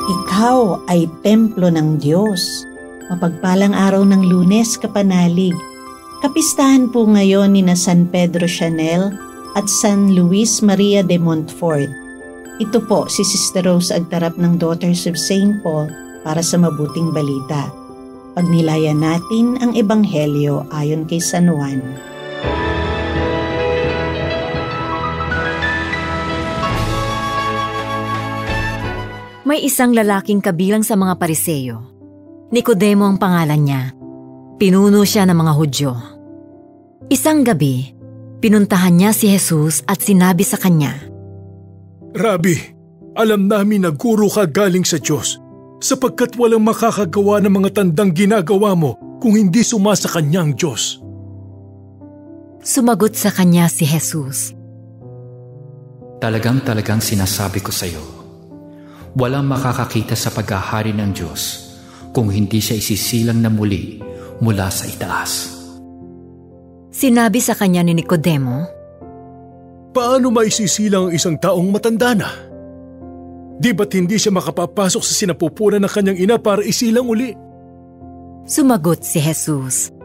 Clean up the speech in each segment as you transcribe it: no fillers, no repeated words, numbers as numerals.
Ikaw ay templo ng Diyos. Mapagpalang araw ng Lunes, kapanalig. Kapistahan po ngayon ni na San Pedro Chanel at San Luis Maria de Montfort. Ito po si Sister Rose Agtarap ng Daughters of St. Paul para sa mabuting balita. Pagnilayan natin ang Ebanghelyo ayon kay San Juan. May isang lalaking kabilang sa mga Pariseyo. Nicodemo ang pangalan niya. Pinuno siya ng mga Hudyo. Isang gabi, pinuntahan niya si Jesus at sinabi sa kanya, Rabbi, alam namin na guro ka galing sa Diyos, sapagkat walang makakagawa ng mga tandang ginagawa mo kung hindi sumasa kanya ang Diyos. Sumagot sa kanya si Jesus, Talagang sinasabi ko sa iyo, walang makakakita sa paghahari ng Diyos kung hindi siya isisilang na muli mula sa itaas. Sinabi sa kanya ni Nicodemo, Paano maisisilang ang isang taong matanda na? Di ba't hindi siya makapapasok sa sinapupunan ng kanyang ina para isilang uli? Sumagot si Jesus,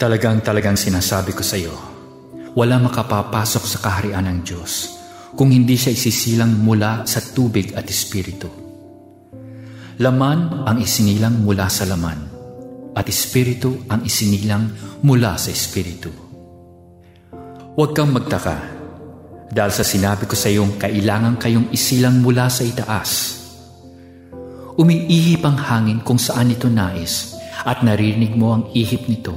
Talagang sinasabi ko sa iyo, walang makapapasok sa kaharian ng Diyos kung hindi siya isisilang mula sa tubig at espiritu. Laman ang isinilang mula sa laman, at espiritu ang isinilang mula sa espiritu. Huwag kang magtaka, dahil sa sinabi ko sa iyong kailangan kayong isilang mula sa itaas. Umiihip ang hangin kung saan ito nais, at naririnig mo ang ihip nito,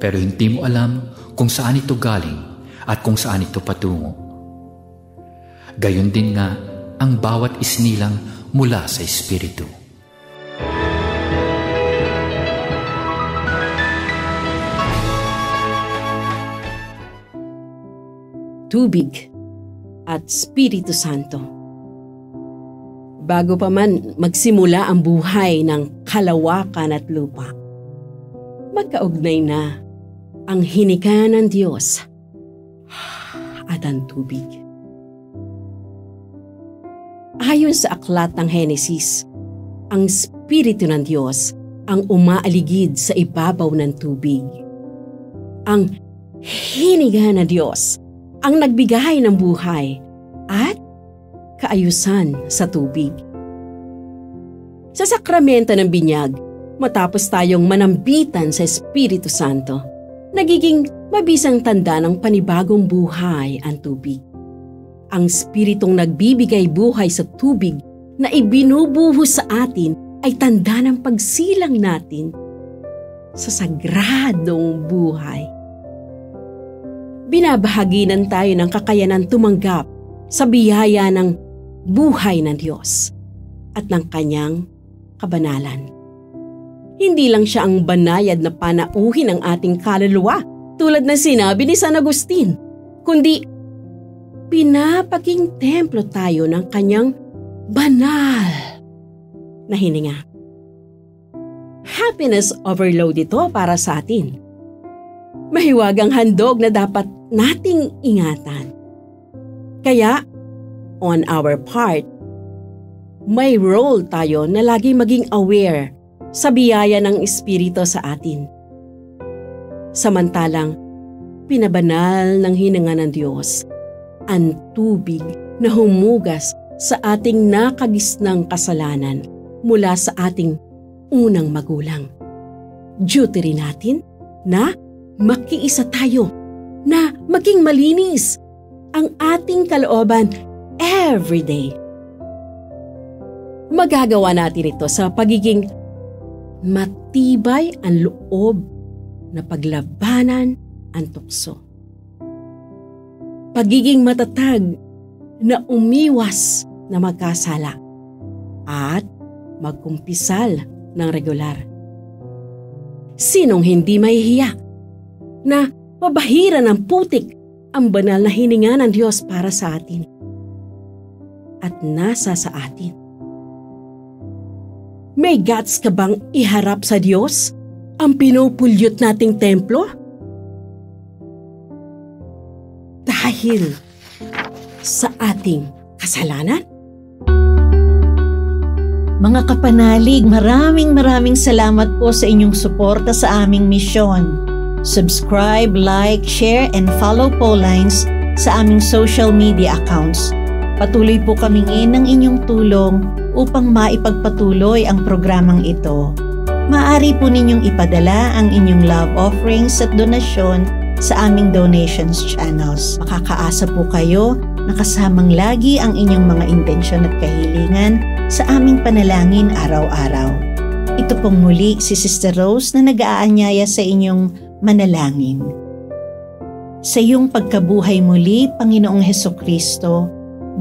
pero hindi mo alam kung saan ito galing at kung saan ito patungo. Gayon din nga ang bawat isinilang mula sa Espiritu. Tubig at Espiritu Santo. Bago pa man magsimula ang buhay ng kalawakan at lupa, magkaugnay na ang hinika ng Diyos at ang tubig. Ayon sa aklat ng Henesis, ang Espiritu ng Diyos ang umaaligid sa ibabaw ng tubig. Ang hininga ng Diyos ang nagbigay ng buhay at kaayusan sa tubig. Sa sakramento ng binyag, matapos tayong manambitan sa Espiritu Santo, nagiging mabisang tanda ng panibagong buhay ang tubig. Ang Espiritong nagbibigay buhay sa tubig na ibinubuhos sa atin ay tanda ng pagsilang natin sa sagradong buhay. Binabahaginan tayo ng kakayanan tumanggap sa biyaya ng buhay ng Diyos at ng Kanyang kabanalan. Hindi lang siya ang banayad na panauhin ng ating kaluluwa tulad ng sinabi ni San Agustin, kundi pinapaging templo tayo ng kanyang banal na hininga. Happiness overload ito para sa atin. Mahiwagang handog na dapat nating ingatan. Kaya, on our part, may role tayo na lagi maging aware sa biyaya ng Espiritu sa atin. Samantalang, pinabanal ng hininga ng Diyos ang tubig na humugas sa ating nakagisnang kasalanan mula sa ating unang magulang. Duty rin natin na makiisa tayo, na maging malinis ang ating kalooban everyday. Magagawa natin ito sa pagiging matibay ang loob na paglabanan ang tukso. Pagiging matatag na umiwas na magkasala at magkumpisal ng regular. Sinong hindi mahihiya na mabahiran ng putik ang banal na hininga ng Diyos para sa atin at nasa sa atin? May guts ka bang iharap sa Diyos ang pinupulyot nating templo? Dahil sa ating kasalanan? Mga kapanalig, maraming salamat po sa inyong suporta sa aming misyon. Subscribe, like, share, and follow Paulines sa aming social media accounts. Patuloy po kaming ng inyong tulong upang maipagpatuloy ang programang ito. Maaari po ninyong ipadala ang inyong love offerings at donasyon sa aming donations channels. Makakaasa po kayo na kasamang lagi ang inyong mga intensyon at kahilingan sa aming panalangin araw-araw. Ito pong muli si Sister Rose na nag-aanyaya sa inyong manalangin. Sa iyong pagkabuhay muli, Panginoong Hesukristo,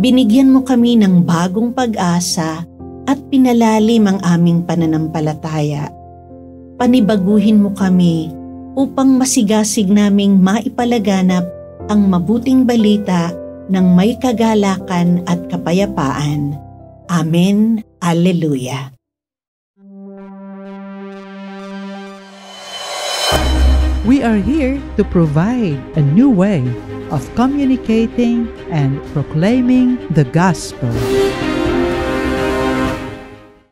binigyan mo kami ng bagong pag-asa at pinalalim ang aming pananampalataya. Panibaguhin mo kami upang masigasig naming maipalaganap ang mabuting balita ng may kagalakan at kapayapaan. Amen. Alleluia. We are here to provide a new way of communicating and proclaiming the gospel.